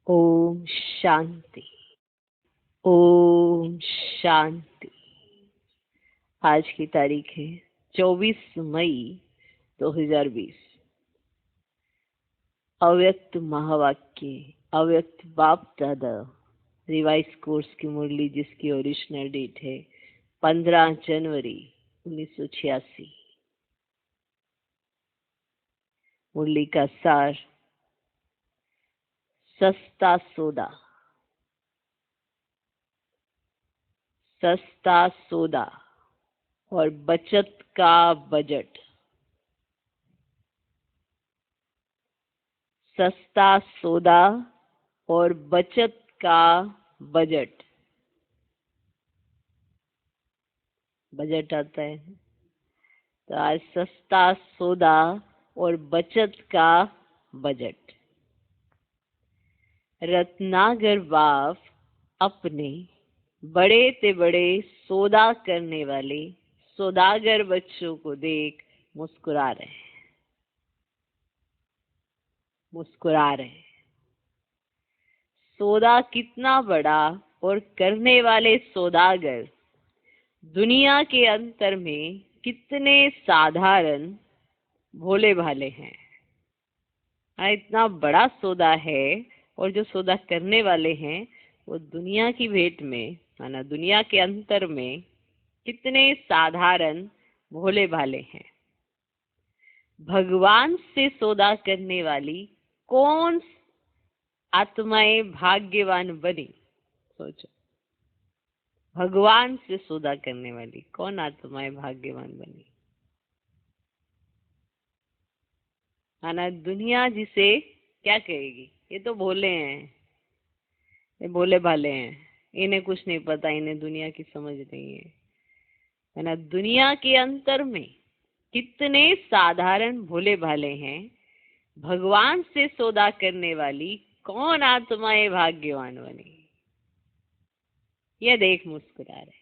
ओम शांति। ओम शांति। आज की तारीख है 24 मई 2020। अव्यक्त महावाक्य, अव्यक्त बाप दादा रिवाइज कोर्स की मुरली, जिसकी ओरिजिनल डेट है 15 जनवरी 1986। मुरली का सार, सस्ता सौदा। सस्ता सौदा और बचत का बजट। सस्ता सौदा और बचत का बजट। बजट आता है तो आज सस्ता सौदा और बचत का बजट। रत्नागर बाप अपने बड़े से बड़े सौदा करने वाले सौदागर बच्चों को देख मुस्कुरा रहे हैं। मुस्कुरा रहे हैं। सौदा कितना बड़ा और करने वाले सौदागर दुनिया के अंतर में कितने साधारण भोले भाले हैं। इतना बड़ा सौदा है और जो सौदा करने वाले हैं वो दुनिया की भेंट में, माना दुनिया के अंतर में कितने साधारण भोले भाले हैं। भगवान से सौदा करने वाली कौन आत्माएं भाग्यवान बनी? सोचो, भगवान से सौदा करने वाली कौन आत्माएं भाग्यवान बनी? माना दुनिया जिसे क्या कहेगी, ये तो भोले हैं, ये भोले भाले हैं, इन्हें कुछ नहीं पता, इन्हें दुनिया की समझ नहीं है ना। दुनिया के अंतर में कितने साधारण भोले भाले हैं। भगवान से सौदा करने वाली कौन आत्माएं भाग्यवान बनी? ये देख मुस्कुरा रहे।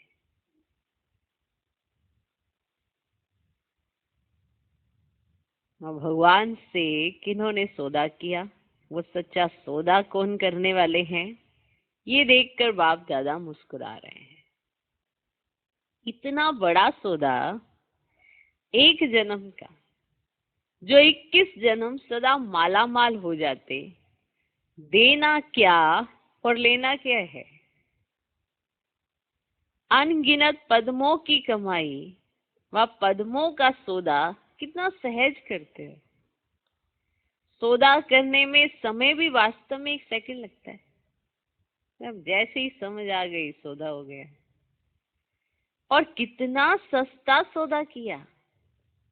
भगवान से किन्होंने सौदा किया, वो सच्चा सौदा कौन करने वाले हैं, ये देखकर बाप दादा मुस्कुरा रहे हैं। इतना बड़ा सौदा एक जन्म का, जो 21 जन्म सदा माला माल हो जाते, देना क्या और लेना क्या है। अनगिनत पद्मों की कमाई व पद्मों का सौदा कितना सहज करते हैं। सौदा करने में समय भी वास्तव में 1 सेकंड लगता है। अब जैसे ही समझ आ गई सौदा हो गया। और कितना सस्ता सौदा किया,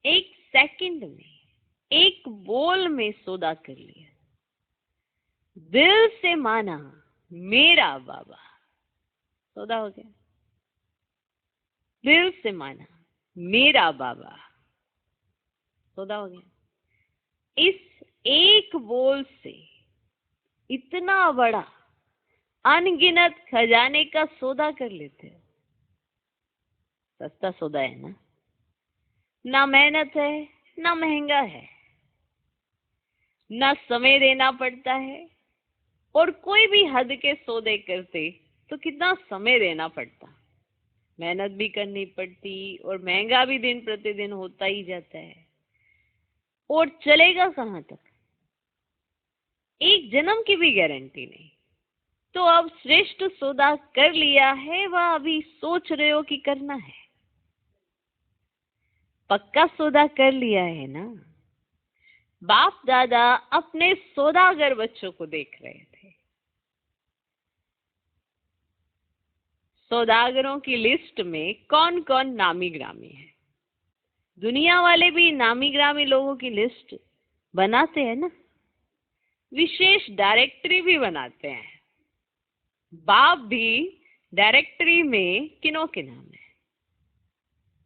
1 सेकंड में, 1 बोल में सौदा कर लिया। दिल से माना मेरा बाबा, सौदा हो गया। दिल से माना मेरा बाबा, सौदा हो गया। इस एक बोल से इतना बड़ा अनगिनत खजाने का सौदा कर लेते हो। सस्ता सौदा है ना। ना मेहनत है, ना महंगा है, ना समय देना पड़ता है। और कोई भी हद के सौदे करते तो कितना समय देना पड़ता, मेहनत भी करनी पड़ती और महंगा भी दिन प्रतिदिन होता ही जाता है। और चलेगा कहाँ तक, 1 जन्म की भी गारंटी नहीं। तो अब श्रेष्ठ सौदा कर लिया है, वह अभी सोच रहे हो कि करना है। पक्का सौदा कर लिया है ना। बाप दादा अपने सौदागर बच्चों को देख रहे थे। सौदागरों की लिस्ट में कौन कौन नामी ग्रामी है। दुनिया वाले भी नामी ग्रामी लोगों की लिस्ट बनाते हैं ना, विशेष डायरेक्टरी भी बनाते हैं। बाप भी डायरेक्टरी में किनों के नाम है?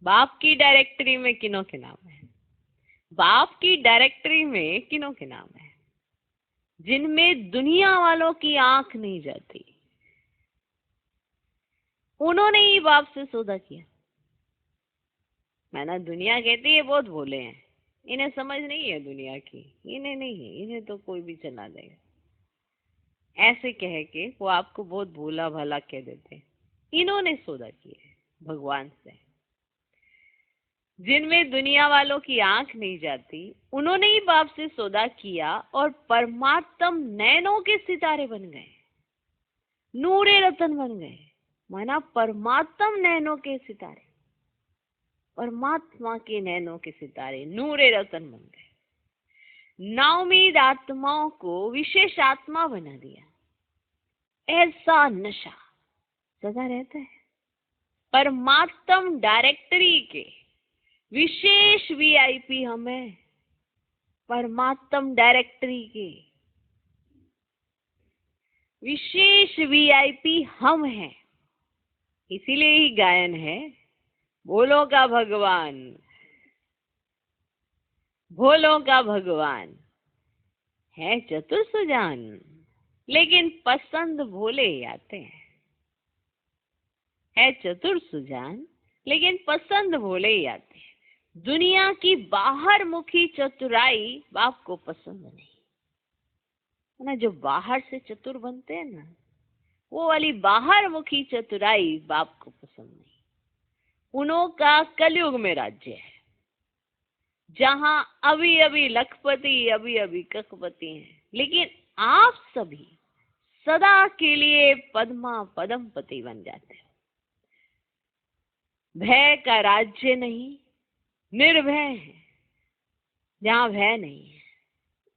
बाप की डायरेक्टरी में किनों के नाम है? बाप की डायरेक्टरी में किनों के नाम है? जिनमें दुनिया वालों की आंख नहीं जाती, उन्होंने ही बाप से सौदा किया। मैंने दुनिया कहती है बहुत भोले हैं, इन्हें समझ नहीं है दुनिया की, इन्हें नहीं है, इन्हें तो कोई भी चला देगा। ऐसे कह के वो आपको बहुत भोला भाला कह देते हैं। इन्होंने सौदा किया है भगवान से, जिनमें दुनिया वालों की आंख नहीं जाती, उन्होंने ही बाप से सौदा किया और परमात्म नैनों के सितारे बन गए, नूरे रतन बन गए। माना परमात्म नैनों के सितारे, परमात्मा के नैनों के सितारे नूरे रतन बन गए। नाउमीद आत्माओं को विशेष आत्मा बना दिया। ऐसा नशा सदा रहता है। परमात्म डायरेक्टरी के विशेष वीआईपी हम हैं। परमात्म डायरेक्टरी के विशेष वीआईपी हम हैं। इसीलिए ही गायन है, भोलों का भगवान, भोलों का भगवान है चतुर सुजान, लेकिन पसंद भोले ही आते हैं। है चतुर सुजान, लेकिन पसंद भोले ही आते हैं। दुनिया की बाहर मुखी चतुराई बाप को पसंद नहीं है ना। जो बाहर से चतुर बनते हैं ना, वो वाली बाहर मुखी चतुराई बाप को पसंद नहीं। उन्हों का कलयुग में राज्य है, जहां अभी अभी लखपति अभी अभी कखपति हैं, लेकिन आप सभी सदा के लिए पद्मा पदमपति बन जाते हो। भय का राज्य नहीं, निर्भय है जहां भय नहीं है।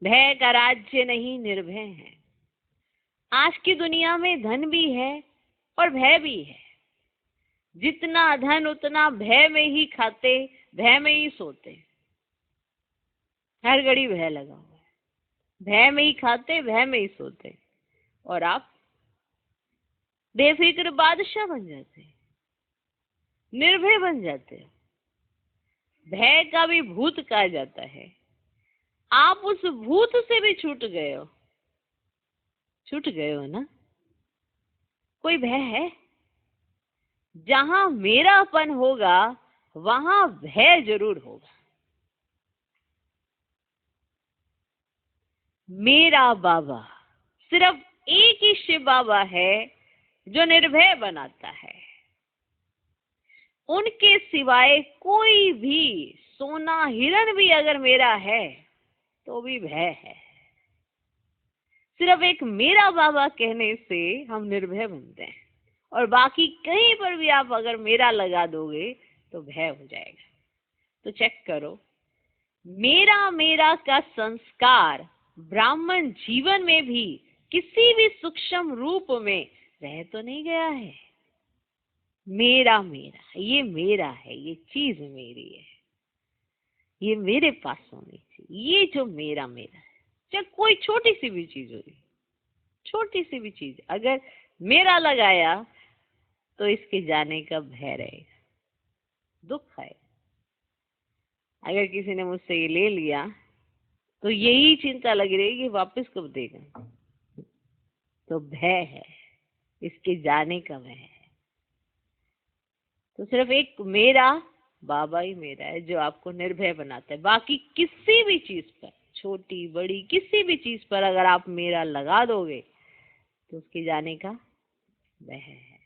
भय का राज्य नहीं, निर्भय है। आज की दुनिया में धन भी है और भय भी है। जितना धन उतना भय में ही खाते, भय में ही सोते। हर घड़ी भय लगा हुआ है, भय में ही खाते, भय में ही सोते। और आप बेफिक्र बादशाह बन जाते, निर्भय बन जाते। भय का भी भूत कहा जाता है। आप उस भूत से भी छूट गए हो। छूट गए हो ना। कोई भय है? जहां मेरापन होगा वहां भय जरूर होगा। मेरा बाबा, सिर्फ एक ही शिव बाबा है जो निर्भय बनाता है। उनके सिवाय कोई भी सोना हिरण भी अगर मेरा है तो भी भय है। सिर्फ एक मेरा बाबा कहने से हम निर्भय बनते हैं, और बाकी कहीं पर भी आप अगर मेरा लगा दोगे तो भय हो जाएगा। तो चेक करो, मेरा मेरा का संस्कार ब्राह्मण जीवन में भी किसी भी सूक्ष्म रूप में रह तो नहीं गया है। मेरा मेरा, ये मेरा है, ये चीज मेरी है, ये मेरे पास होनी चाहिए। ये जो मेरा मेरा है, चाहे कोई छोटी सी भी चीज हो, छोटी सी भी चीज अगर मेरा लगाया तो इसके जाने का भय रहेगा, दुख आएगा। अगर किसी ने मुझसे ये ले लिया तो यही चिंता लगी रहेगी कि वापस कब देगा। तो भय है, इसके जाने का भय है। तो सिर्फ एक मेरा बाबा ही मेरा है जो आपको निर्भय बनाता है। बाकी किसी भी चीज पर, छोटी बड़ी किसी भी चीज पर अगर आप मेरा लगा दोगे तो उसके जाने का भय है।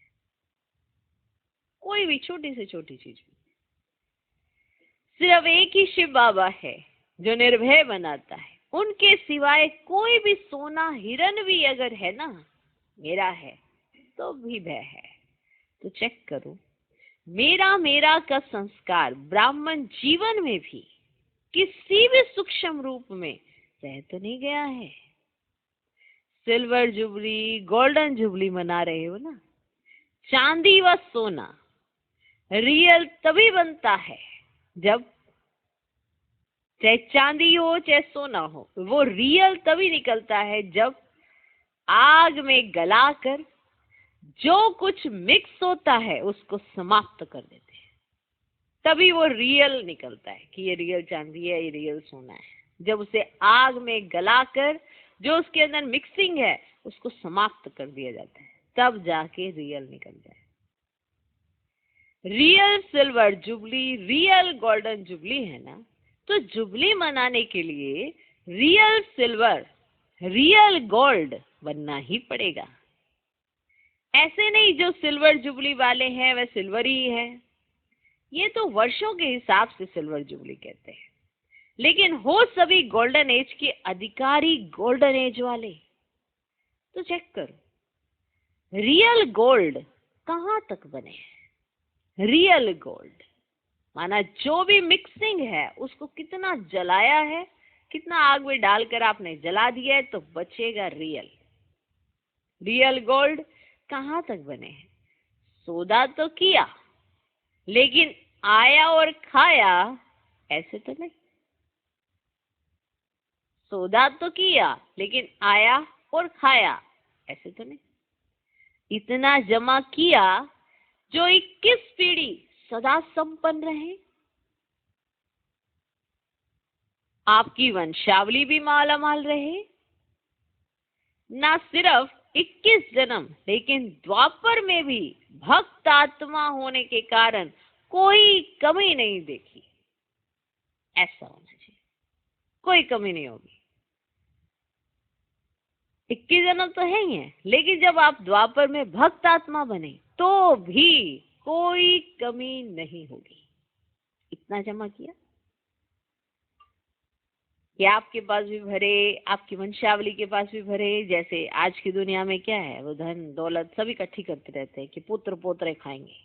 कोई भी छोटी से छोटी चीज, सिर्फ एक ही शिव बाबा है जो निर्भय बनाता है। उनके सिवाय कोई भी सोना हिरण भी अगर है ना, मेरा है तो भी भय है। तो चेक करो, मेरा मेरा का संस्कार ब्राह्मण जीवन में भी किसी भी सूक्ष्म रूप में रह तो नहीं गया है। सिल्वर जुबली, गोल्डन जुबली मना रहे हो ना। चांदी व सोना रियल तभी बनता है जब, चाहे चांदी हो चाहे सोना हो, वो रियल तभी निकलता है जब आग में गलाकर जो कुछ मिक्स होता है उसको समाप्त कर देते हैं। तभी वो रियल निकलता है कि ये रियल चांदी है, ये रियल सोना है। जब उसे आग में गलाकर जो उसके अंदर मिक्सिंग है उसको समाप्त कर दिया जाता है, तब जाके रियल निकल जाए। Real silver jubilee, real golden jubilee है ना। तो जुबली मनाने के लिए रियल सिल्वर, रियल गोल्ड बनना ही पड़ेगा। ऐसे नहीं जो सिल्वर जुबली वाले हैं वह सिल्वर ही है, ये तो वर्षों के हिसाब से सिल्वर जुबली कहते हैं। लेकिन हो सभी गोल्डन एज के अधिकारी गोल्डन एज वाले। तो चेक करो, रियल गोल्ड कहां तक बने? रियल गोल्ड माना जो भी मिक्सिंग है उसको कितना जलाया है, कितना आग में डालकर आपने जला दिया है, तो बचेगा रियल। रियल गोल्ड कहां तक बने हैं? सौदा तो किया, लेकिन आया और खाया ऐसे तो नहीं। सौदा तो किया, लेकिन आया और खाया ऐसे तो नहीं। इतना जमा किया जो 21 पीढ़ी सदा संपन्न रहे, आपकी वंशावली भी मालामाल रहे। ना सिर्फ 21 जन्म, लेकिन द्वापर में भी भक्त आत्मा होने के कारण कोई कमी नहीं देखी। ऐसा होना चाहिए, कोई कमी नहीं होगी। 21 जन्म तो है ही है, लेकिन जब आप द्वापर में भक्त आत्मा बने तो भी कोई कमी नहीं होगी। इतना जमा किया कि आपके पास भी भरे, आपकी वंशावली के पास भी भरे। जैसे आज की दुनिया में क्या है, वो धन दौलत सब इकट्ठी करते रहते हैं कि पुत्र पोत्रे खाएंगे,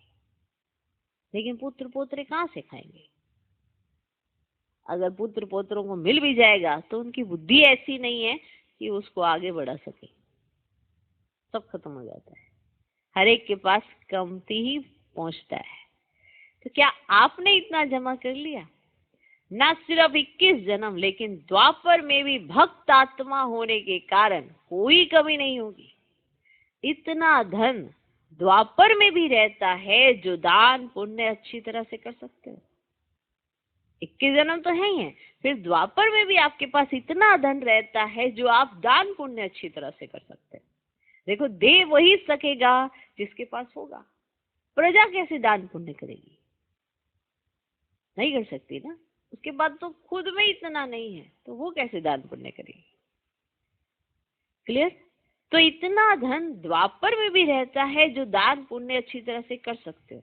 लेकिन पुत्र पोत्रे कहाँ से खाएंगे? अगर पुत्र पोत्रों को मिल भी जाएगा तो उनकी बुद्धि ऐसी नहीं है कि उसको आगे बढ़ा सके, सब खत्म हो जाता है। हर एक के पास कमती ही पहुंचता है। तो क्या आपने इतना जमा कर लिया? न सिर्फ 21 जन्म, लेकिन द्वापर में भी भक्त आत्मा होने के कारण कोई कमी नहीं होगी। इतना धन द्वापर में भी रहता है जो दान पुण्य अच्छी तरह से कर सकते हो। 21 जन्म तो है ही है, फिर द्वापर में भी आपके पास इतना धन रहता है जो आप दान पुण्य अच्छी तरह से कर सकते हैं। देखो, दे वही सकेगा जिसके पास होगा। प्रजा कैसे दान पुण्य करेगी? नहीं कर सकती ना। उसके बाद तो खुद में इतना नहीं है तो वो कैसे दान पुण्य करेगी? क्लियर? तो इतना धन द्वापर में भी रहता है जो दान पुण्य अच्छी तरह से कर सकते हो।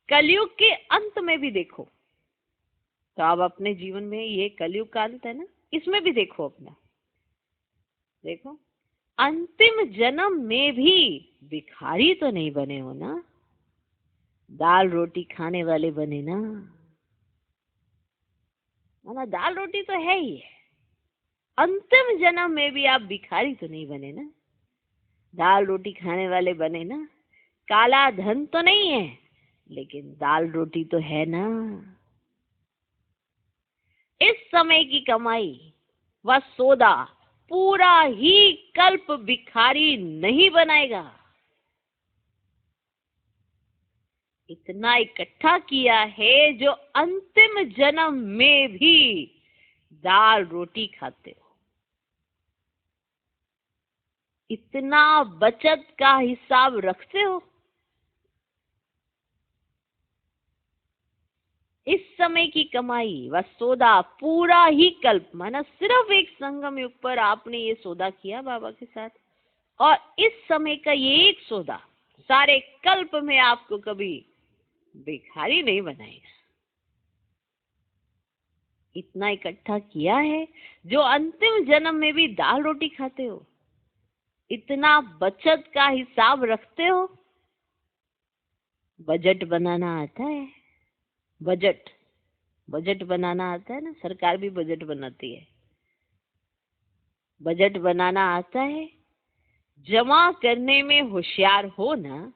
कलयुग के अंत में भी देखो, तो आप अपने जीवन में, ये कलयुग का अंत है ना, इसमें भी देखो अपना। देखो, अंतिम जन्म में भी भिखारी तो नहीं बने हो ना, दाल रोटी खाने वाले बने ना। माना दाल रोटी तो है ही है, अंतिम जन्म में भी आप भिखारी तो नहीं बने ना, दाल रोटी खाने वाले बने ना। काला धन तो नहीं है, लेकिन दाल रोटी तो है ना। इस समय की कमाई व सौदा पूरा ही कल्प भिखारी नहीं बनाएगा। इतना इकट्ठा किया है जो अंतिम जन्म में भी दाल रोटी खाते हो। इतना बचत का हिसाब रखते हो। इस समय की कमाई व सौदा पूरा ही कल्प, माना सिर्फ एक संगम युग पर आपने ये सौदा किया बाबा के साथ, और इस समय का ये एक सौदा सारे कल्प में आपको कभी भिखारी नहीं बनाएगा। इतना इकट्ठा किया है जो अंतिम जन्म में भी दाल रोटी खाते हो। इतना बचत का हिसाब रखते हो। बजट बनाना आता है? बजट बनाना आता है ना, सरकार भी बजट बनाती है। बजट बनाना आता है? जमा करने में होशियार हो ना,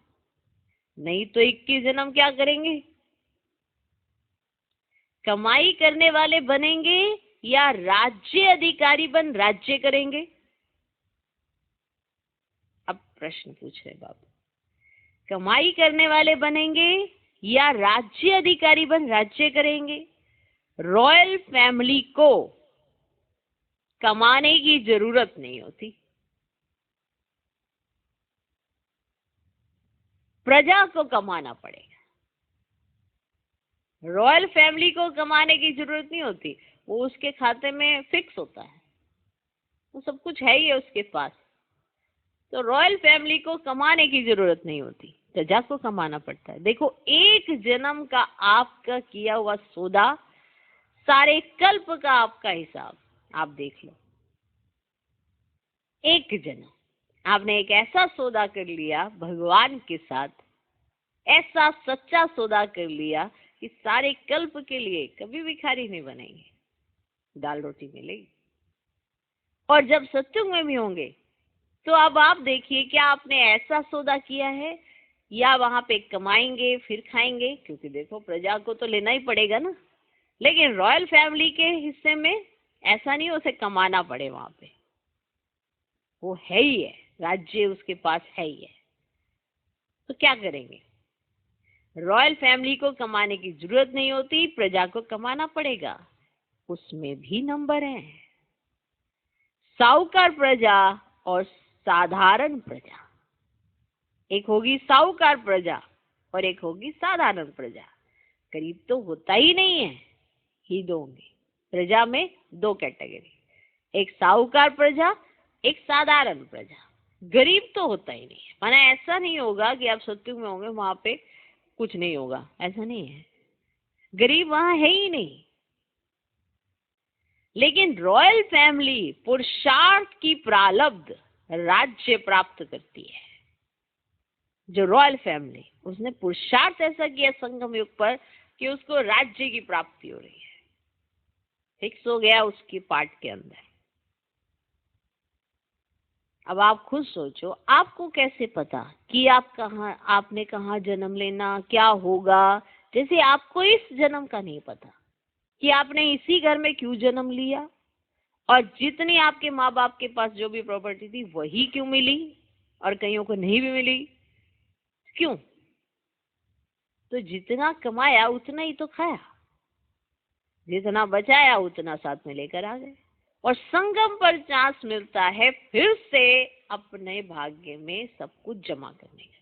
नहीं तो 21 जन्म क्या करेंगे? कमाई करने वाले बनेंगे या राज्य अधिकारी बन राज्य करेंगे? अब प्रश्न पूछ रहे बाबू, कमाई करने वाले बनेंगे या राज्य अधिकारी बन राज्य करेंगे? रॉयल फैमिली को कमाने की जरूरत नहीं होती, प्रजा को कमाना पड़ेगा। रॉयल फैमिली को कमाने की जरूरत नहीं होती, वो उसके खाते में फिक्स होता है, वो सब कुछ है ही है उसके पास। तो रॉयल फैमिली को कमाने की जरूरत नहीं होती, प्रजा को कमाना पड़ता है। देखो, एक जन्म का आपका किया हुआ सौदा, सारे कल्प का आपका हिसाब आप देख लो। एक जन्म आपने एक ऐसा सौदा कर लिया भगवान के साथ, ऐसा सच्चा सौदा कर लिया कि सारे कल्प के लिए कभी भिखारी नहीं बनेंगे, दाल रोटी मिलेगी। और जब सत्युग में भी होंगे तो अब आप देखिए, क्या आपने ऐसा सौदा किया है या वहां पे कमाएंगे फिर खाएंगे? क्योंकि देखो, प्रजा को तो लेना ही पड़ेगा ना। लेकिन रॉयल फैमिली के हिस्से में ऐसा नहीं उसे कमाना पड़े, वहां पे वो है ही है, राज्य उसके पास है ही है। तो क्या करेंगे? रॉयल फैमिली को कमाने की जरूरत नहीं होती, प्रजा को कमाना पड़ेगा। उसमें भी नंबर हैं, साहूकार प्रजा और साधारण प्रजा। एक होगी साहूकार प्रजा और एक होगी साधारण प्रजा। गरीब तो होता ही नहीं है, ही दो होंगे प्रजा में, दो कैटेगरी, एक साहूकार प्रजा, एक साधारण प्रजा। गरीब तो होता ही नहीं है, माना ऐसा नहीं होगा कि आप सत्युग में होंगे वहां पे कुछ नहीं होगा, ऐसा नहीं है, गरीब वहां है ही नहीं। लेकिन रॉयल फैमिली पुरुषार्थ की प्रारब्ध राज्य प्राप्त करती है। जो रॉयल फैमिली, उसने पुरुषार्थ ऐसा किया संगम युग पर कि उसको राज्य की प्राप्ति हो रही है, फिक्स हो गया उसकी पार्ट के अंदर। अब आप खुद सोचो, आपको कैसे पता कि आपने कहाँ जन्म लेना, क्या होगा? जैसे आपको इस जन्म का नहीं पता कि आपने इसी घर में क्यों जन्म लिया, और जितनी आपके माँ बाप के पास जो भी प्रॉपर्टी थी वही क्यों मिली और कईयों को नहीं भी मिली, क्यों? तो जितना कमाया उतना ही तो खाया, जितना बचाया उतना साथ में लेकर आ गए। और संगम पर चांस मिलता है फिर से अपने भाग्य में सब कुछ जमा करने का।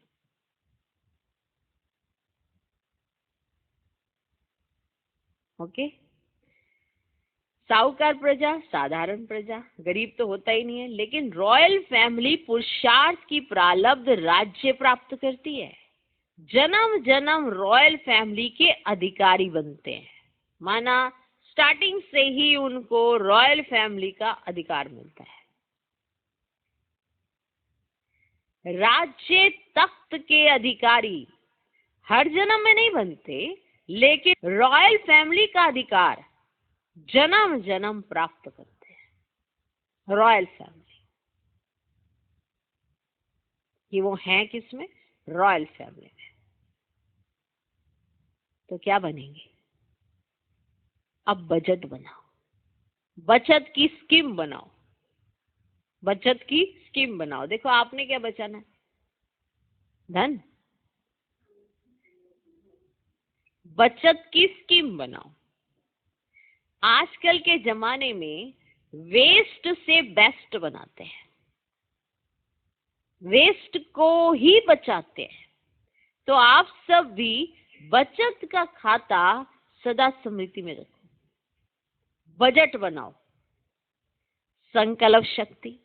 ओके, साहूकार प्रजा, साधारण प्रजा, गरीब तो होता ही नहीं है। लेकिन रॉयल फैमिली पुरुषार्थ की प्रारब्ध राज्य प्राप्त करती है, जन्म जन्म रॉयल फैमिली के अधिकारी बनते हैं। माना स्टार्टिंग से ही उनको रॉयल फैमिली का अधिकार मिलता है। राज्य तख्त के अधिकारी हर जन्म में नहीं बनते, लेकिन रॉयल फैमिली का अधिकार जन्म जन्म प्राप्त करते हैं। रॉयल फैमिली, कि वो हैं किसमें? रॉयल फैमिली में। तो क्या बनेंगे? अब बजट बनाओ, बचत की स्कीम बनाओ, बचत की स्कीम बनाओ। देखो, आपने क्या बचाना है? धन। बचत की स्कीम बनाओ। आजकल के जमाने में वेस्ट से बेस्ट बनाते हैं, वेस्ट को ही बचाते हैं। तो आप सब भी बचत का खाता सदा स्मृति में रखो, बजट बनाओ। संकल्प शक्ति,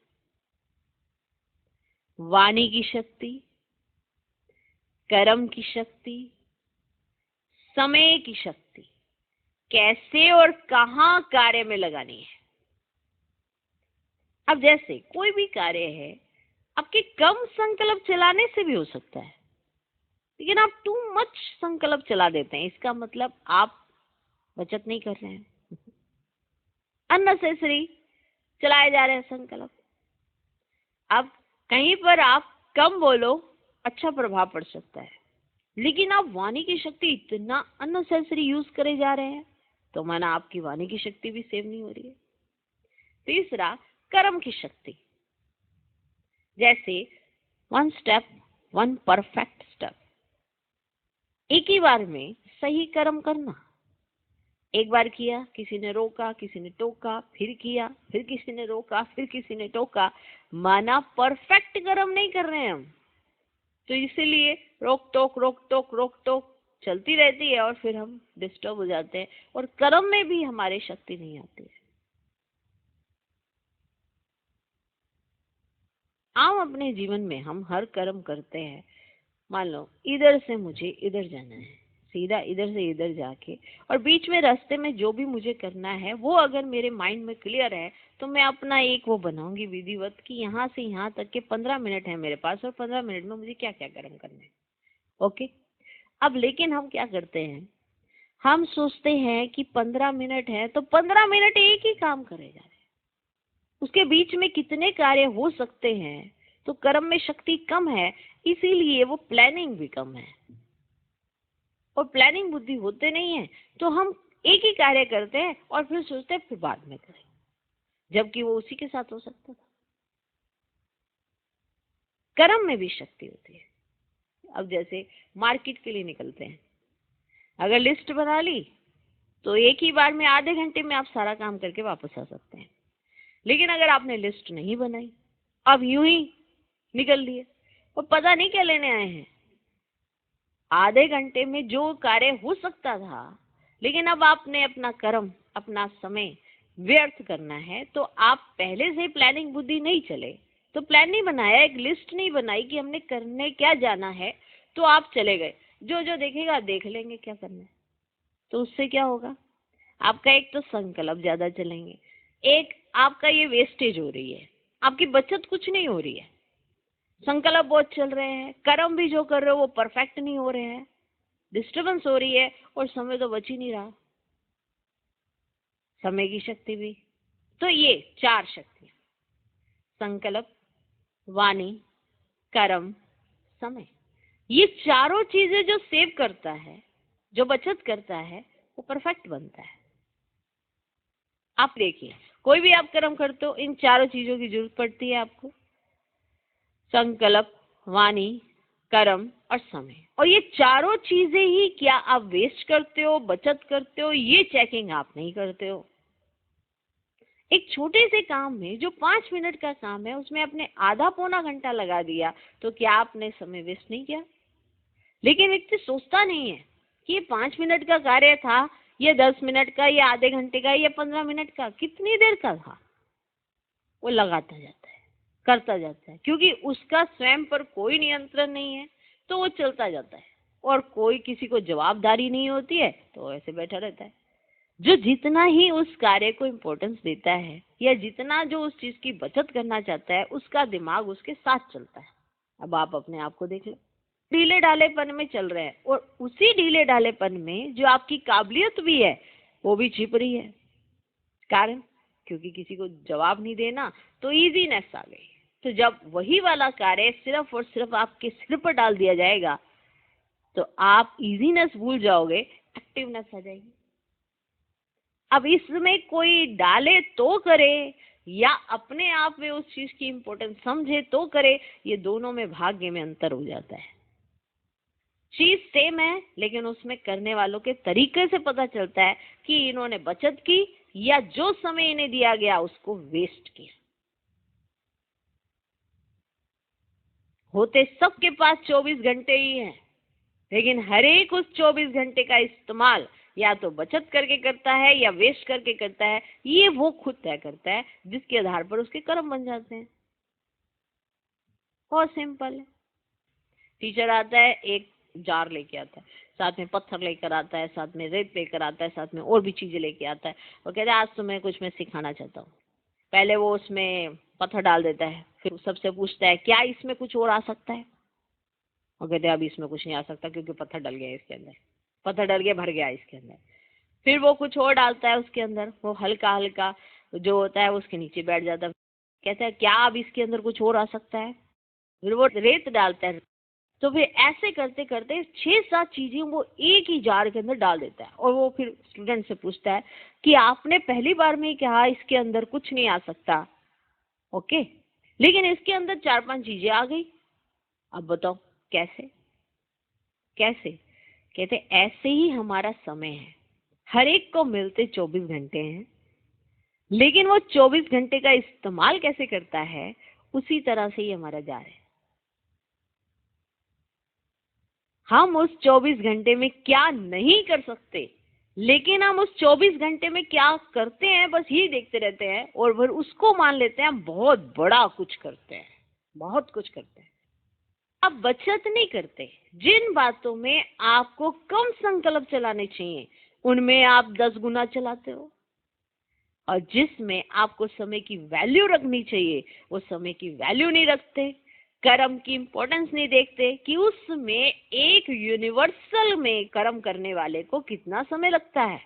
वाणी की शक्ति, कर्म की शक्ति, समय की शक्ति, कैसे और कहां कार्य में लगानी है। अब जैसे कोई भी कार्य है, आपके कम संकल्प चलाने से भी हो सकता है, लेकिन आप टू मच संकल्प चला देते हैं, इसका मतलब आप बचत नहीं कर रहे हैं, अननेसेसरी चलाए जा रहे हैं संकल्प। अब कहीं पर आप कम बोलो, अच्छा प्रभाव पड़ सकता है, लेकिन आप वाणी की शक्ति इतना अननेसेसरी यूज करे जा रहे हैं, तो माना आपकी वाणी की शक्ति भी सेव नहीं हो रही है। तीसरा, कर्म की शक्ति। जैसे one step, one perfect step, एक ही बार में सही कर्म करना। एक बार किया, किसी ने रोका, किसी ने टोका, फिर किया, फिर किसी ने रोका, फिर किसी ने टोका, माना परफेक्ट कर्म नहीं कर रहे हैं हम। तो इसीलिए रोक टोक रोक टोक रोक टोक चलती रहती है, और फिर हम डिस्टर्ब हो जाते हैं, और कर्म में भी हमारी शक्ति नहीं आती है। आम अपने जीवन में हम हर कर्म करते हैं। मान लो इधर से मुझे इधर जाना है, सीधा इधर से इधर जाके, और बीच में रास्ते में जो भी मुझे करना है वो अगर मेरे माइंड में क्लियर है तो मैं अपना एक वो बनाऊंगी विधिवत कि यहाँ से यहाँ तक के 15 मिनट है मेरे पास और 15 मिनट में मुझे क्या क्या कर्म करना है। ओके। अब लेकिन हम क्या करते हैं, हम सोचते हैं कि 15 मिनट है तो 15 मिनट एक ही काम करे जा रहे हैं, उसके बीच में कितने कार्य हो सकते हैं, तो कर्म में शक्ति कम है, इसीलिए वो प्लानिंग भी कम है। और प्लानिंग बुद्धि होते नहीं है तो हम एक ही कार्य करते हैं और फिर सोचते हैं फिर बाद में करें, जबकि वो उसी के साथ हो सकता था। कर्म में भी शक्ति होती है। अब जैसे मार्केट के लिए निकलते हैं, अगर लिस्ट बना ली तो एक ही बार में आधे घंटे में आप सारा काम करके वापस आ सकते हैं। लेकिन अगर आपने लिस्ट नहीं बनाई, अब यूं ही निकल लिए और पता नहीं क्या लेने आए हैं, आधे घंटे में जो कार्य हो सकता था, लेकिन अब आपने अपना कर्म, अपना समय व्यर्थ करना है, तो आप पहले से प्लानिंग बुद्धि नहीं चले, तो प्लान नहीं बनाया, एक लिस्ट नहीं बनाई कि हमने करने क्या जाना है, तो आप चले गए, जो जो देखेगा देख लेंगे क्या करना है। तो उससे क्या होगा, आपका एक तो संकल्प ज्यादा चलेंगे, एक आपका ये वेस्टेज हो रही है, आपकी बचत कुछ नहीं हो रही है। संकल्प बहुत चल रहे हैं, कर्म भी जो कर रहे हो वो परफेक्ट नहीं हो रहे हैं, डिस्टर्बेंस हो रही है और समय तो बच ही नहीं रहा, समय की शक्ति भी। तो ये 4 शक्तियां, संकल्प, वाणी, कर्म, समय, ये चारों चीजें जो सेव करता है, जो बचत करता है, वो परफेक्ट बनता है। आप देखिए कोई भी आप कर्म करते हो, इन चारों चीजों की जरूरत पड़ती है आपको, संकल्प, वाणी, कर्म और समय। और ये चारों चीजें ही क्या आप वेस्ट करते हो, बचत करते हो, ये चेकिंग आप नहीं करते हो। एक छोटे से काम में जो 5 मिनट का काम है उसमें आपने आधा पौना घंटा लगा दिया, तो क्या आपने समय वेस्ट नहीं किया? लेकिन व्यक्ति सोचता नहीं है कि ये 5 मिनट का कार्य था, ये 10 मिनट का, ये आधे घंटे का, ये 15 मिनट का, कितनी देर का था। वो लगाता जाता है, करता जाता है, क्योंकि उसका स्वयं पर कोई नियंत्रण नहीं है, तो वो चलता जाता है। और कोई किसी को जवाबदारी नहीं होती है तो ऐसे बैठा रहता है। जो जितना ही उस कार्य को इम्पोर्टेंस देता है या जितना जो उस चीज की बचत करना चाहता है, उसका दिमाग उसके साथ चलता है। अब आप अपने आप को देख लो, ढीले ढालेपन में चल रहे हैं, और उसी ढीले ढालेपन में जो आपकी काबिलियत भी है वो भी छिप रही है। कारण, क्योंकि किसी को जवाब नहीं देना तो इजीनेस आ गई। तो जब वही वाला कार्य सिर्फ और सिर्फ आपके सिर पर डाल दिया जाएगा तो आप इजीनेस भूल जाओगे, एक्टिवनेस आ जाएगी। अब इसमें कोई डाले तो करे या अपने आप में उस चीज की इंपॉर्टेंस समझे तो करे, ये दोनों में भाग्य में अंतर हो जाता है। चीज सेम है लेकिन उसमें करने वालों के तरीके से पता चलता है कि इन्होंने बचत की या जो समय इन्हें दिया गया उसको वेस्ट किया। होते सबके पास 24 घंटे ही हैं, लेकिन हर एक उस 24 घंटे का इस्तेमाल या तो बचत करके करता है या वेस्ट करके करता है, ये वो खुद तय करता है, जिसके आधार पर उसके कर्म बन जाते हैं। बहुत सिंपल है। टीचर आता है, एक जार लेके आता है, साथ में पत्थर लेकर आता है, साथ में रेत लेकर आता है, साथ में और भी चीजें लेके आता है, और कहता है आज तो मैं कुछ मैं सिखाना चाहता हूँ। पहले वो उसमें पत्थर डाल देता है, फिर सबसे पूछता है क्या इसमें कुछ और आ सकता है, और कहते हैं अभी इसमें कुछ नहीं आ सकता क्योंकि पत्थर डल गया इसके अंदर, पत्थर डल गया, भर गया इसके अंदर। फिर वो कुछ और डालता है उसके अंदर, वो हल्का हल्का जो होता है उसके नीचे बैठ जाता है, कहता है क्या अब इसके अंदर कुछ और आ सकता है, फिर वो रेत डालता है। तो फिर ऐसे करते करते 6-7 चीजें वो एक ही जार के अंदर डाल देता है, और वो फिर स्टूडेंट से पूछता है कि आपने पहली बार में कहा इसके अंदर कुछ नहीं आ सकता, ओके, लेकिन इसके अंदर 4-5 चीजें आ गई, अब बताओ कैसे? कैसे? कहते ऐसे ही हमारा समय है, हर एक को मिलते 24 घंटे हैं, लेकिन वो 24 घंटे का इस्तेमाल कैसे करता है उसी तरह से ही हमारा जार है। हम उस 24 घंटे में क्या नहीं कर सकते, लेकिन हम उस 24 घंटे में क्या करते हैं बस यही देखते रहते हैं, और फिर उसको मान लेते हैं हम बहुत बड़ा कुछ करते हैं। बहुत कुछ करते हैं, आप बचत नहीं करते। जिन बातों में आपको कम संकल्प चलाने चाहिए उनमें आप 10 गुना चलाते हो, और जिसमें आपको समय की वैल्यू रखनी चाहिए वो समय की वैल्यू नहीं रखते, कर्म की इंपॉर्टेंस नहीं देखते कि उसमें एक यूनिवर्सल में कर्म करने वाले को कितना समय लगता है।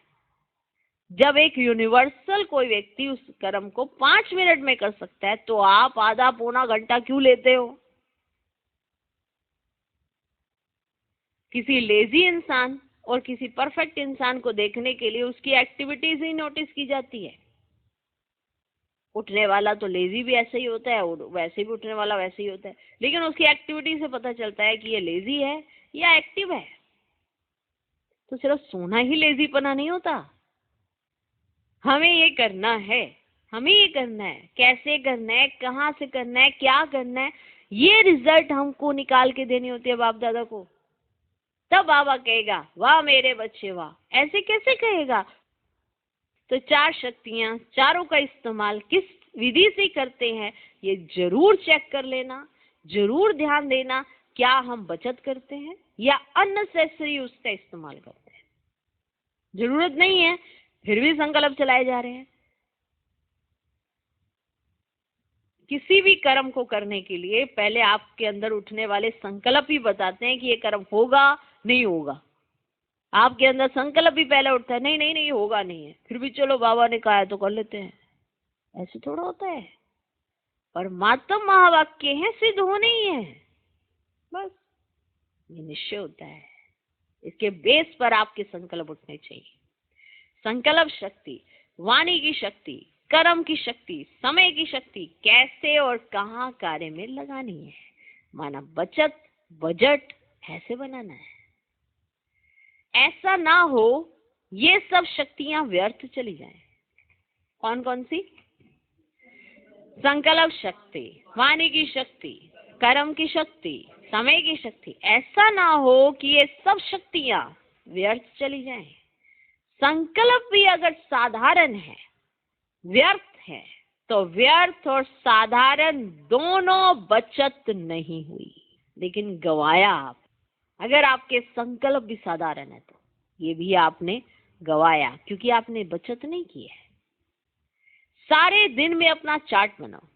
जब एक यूनिवर्सल कोई व्यक्ति उस कर्म को 5 मिनट में कर सकता है तो आप आधा पौना घंटा क्यों लेते हो? किसी लेजी इंसान और किसी परफेक्ट इंसान को देखने के लिए उसकी एक्टिविटीज ही नोटिस की जाती है। उठने वाला तो लेजी भी ऐसे ही होता है, वैसे भी उठने वाला वैसे ही होता है, लेकिन उसकी एक्टिविटी से पता चलता है कि ये लेजी है या एक्टिव है। तो सिर्फ सोना ही लेजीपना नहीं होता, हमें ये करना है, हमें ये करना है, कैसे करना है, कहाँ से करना है, क्या करना है, ये रिजल्ट हमको निकाल के देनी होती है बाप दादा को। तब बाबा कहेगा वाह मेरे बच्चे वाह। ऐसे कैसे कहेगा? तो 4 शक्तियां, चारों का इस्तेमाल किस विधि से करते हैं ये जरूर चेक कर लेना, जरूर ध्यान देना। क्या हम बचत करते हैं या अननेसेसरी उसका इस्तेमाल करते हैं? जरूरत नहीं है फिर भी संकल्प चलाए जा रहे हैं। किसी भी कर्म को करने के लिए पहले आपके अंदर उठने वाले संकल्प ही बताते हैं कि ये कर्म होगा नहीं होगा। आपके अंदर संकल्प भी पहले उठता है, नहीं नहीं नहीं होगा नहीं है, फिर भी चलो बाबा ने कहा है तो कर लेते हैं। ऐसे थोड़ा होता है। परमात्मा महावाक्य है, सिद्ध होने ही है, बस ये निश्चय होता है। इसके बेस पर आपके संकल्प उठने चाहिए। संकल्प शक्ति, वाणी की शक्ति, कर्म की शक्ति, समय की शक्ति कैसे और कहाँ कार्य में लगानी है, माना बचत, बजट ऐसे बनाना है। ऐसा ना हो ये सब शक्तियां व्यर्थ चली जाएं। कौन कौन सी? संकल्प शक्ति, वाणी की शक्ति, कर्म की शक्ति, समय की शक्ति। ऐसा ना हो कि ये सब शक्तियां व्यर्थ चली जाएं। संकल्प भी अगर साधारण है, व्यर्थ है, तो व्यर्थ और साधारण दोनों बचत नहीं हुई, लेकिन गवाया आप। अगर आपके संकल्प भी साधारण है तो ये भी आपने गवाया, क्योंकि आपने बचत नहीं की है। सारे दिन में अपना चार्ट बनाओ,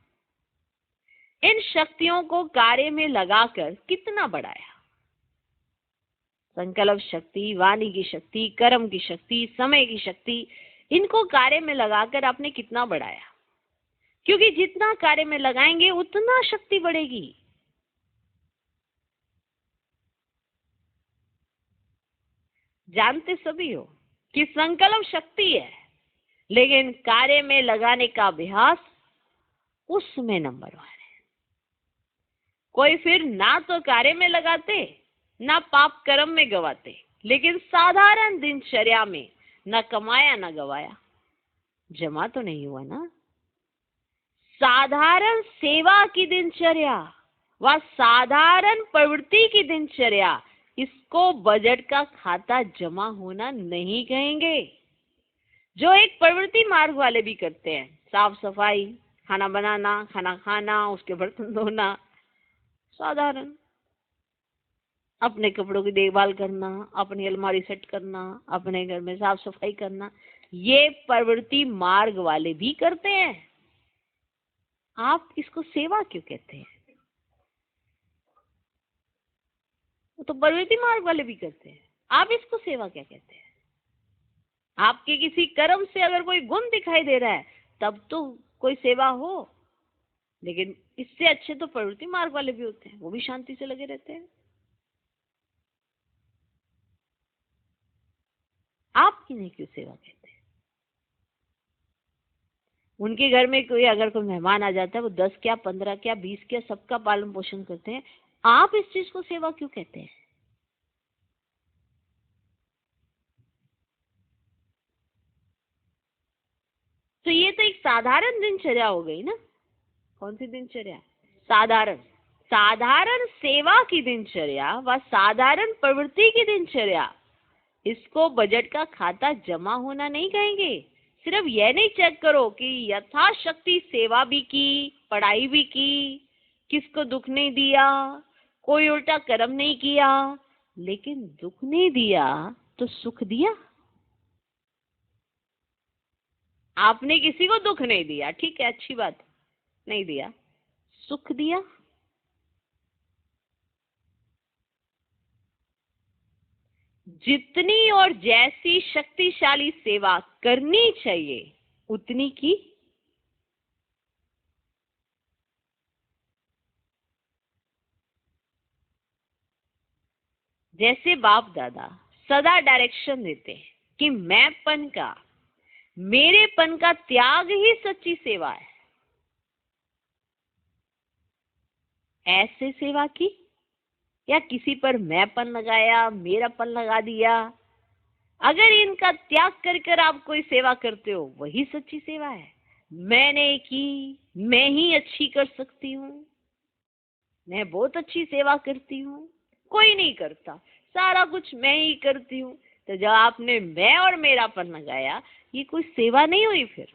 इन शक्तियों को कार्य में लगाकर कितना बढ़ाया। संकल्प शक्ति, वाणी की शक्ति, कर्म की शक्ति, समय की शक्ति, इनको कार्य में लगाकर आपने कितना बढ़ाया। क्योंकि जितना कार्य में लगाएंगे उतना शक्ति बढ़ेगी। जानते सभी हो कि संकल्प शक्ति है, लेकिन कार्य में लगाने का अभ्यास उसमें नंबर 1 है। कोई फिर ना तो कार्य में लगाते ना पाप कर्म में गवाते, लेकिन साधारण दिनचर्या में न कमाया न गवाया, जमा तो नहीं हुआ ना। साधारण सेवा की दिनचर्या व साधारण प्रवृत्ति की दिनचर्या, इसको बजट का खाता जमा होना नहीं कहेंगे। जो एक प्रवृत्ति मार्ग वाले भी करते हैं, साफ सफाई, खाना बनाना, खाना खाना, उसके बर्तन धोना, साधारण। अपने कपड़ों की देखभाल करना, अपनी अलमारी सेट करना, अपने घर में साफ सफाई करना, ये प्रवृत्ति मार्ग वाले भी करते हैं। आप इसको सेवा क्यों कहते हैं? वो तो प्रवृत्ति मार्ग वाले भी करते हैं, आप इसको सेवा क्या कहते हैं? आपके किसी कर्म से अगर कोई गुण दिखाई दे रहा है तब तो कोई सेवा हो, लेकिन इससे अच्छे तो प्रवृत्ति मार्ग वाले भी होते हैं, वो भी शांति से लगे रहते हैं। आप किन्हें क्यों सेवा कहते हैं? उनके घर में कोई अगर कोई मेहमान आ जाता है, वो 10 क्या, 15 क्या, 20 क्या, सबका पालन पोषण करते हैं, आप इस चीज को सेवा क्यों कहते हैं? तो ये तो एक साधारण दिनचर्या हो गई ना। कौन सी दिनचर्या? साधारण। साधारण सेवा की दिनचर्या व साधारण प्रवृत्ति की दिनचर्या, इसको बजट का खाता जमा होना नहीं कहेंगे। सिर्फ यह नहीं चेक करो कि यथाशक्ति सेवा भी की, पढ़ाई भी की, किसको दुख नहीं दिया, कोई उल्टा कर्म नहीं किया, लेकिन दुख नहीं दिया तो सुख दिया। आपने किसी को दुख नहीं दिया, ठीक है, अच्छी बात, नहीं दिया, सुख दिया। जितनी और जैसी शक्तिशाली सेवा करनी चाहिए उतनी की। जैसे बाप दादा सदा डायरेक्शन देते हैं कि मैंपन का, मेरेपन का त्याग ही सच्ची सेवा है। ऐसे सेवा की या किसी पर मैंपन लगाया, मेरापन लगा दिया। अगर इनका त्याग कर कर आप कोई सेवा करते हो वही सच्ची सेवा है। मैंने की, मैं ही अच्छी कर सकती हूँ, मैं बहुत अच्छी सेवा करती हूँ, कोई नहीं करता, सारा कुछ मैं ही करती हूँ। तो जब आपने मैं और मेरापन लगाया, ये कोई सेवा नहीं हुई, फिर